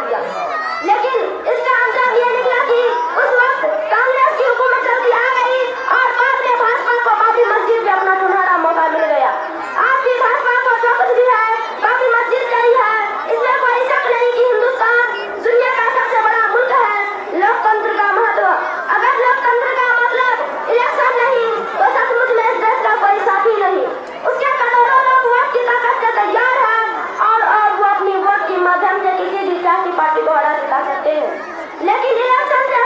दिया। लेकिन इसका अंजाम ये निकला कि उस वक्त कांग्रेस की हुकूमत जल्दी आ गई और बाद में भाजपा को बाबरी मस्जिद पे अपना सुनहरा मौका मिल गया। आज भी भाजपा को जो कुछ भी है बाबरी मस्जिद का ही है। इसमें कोई शक नहीं कि हिंदुस्तान दुनिया का सबसे बड़ा मुल्क है। लोकतंत्र का महत्व, अगर लोकतंत्र का मतलब इलेक्शन नहीं तो सचमुच में इस देश का कोई साथी नहीं। उसके करोड़ों लोग वोट की ताकत से तैयार है और वो अपनी वोट के माध्यम से किसी भी सियासी पार्टी को हरा जिता सकते हैं। लेकिन इलेक्शन से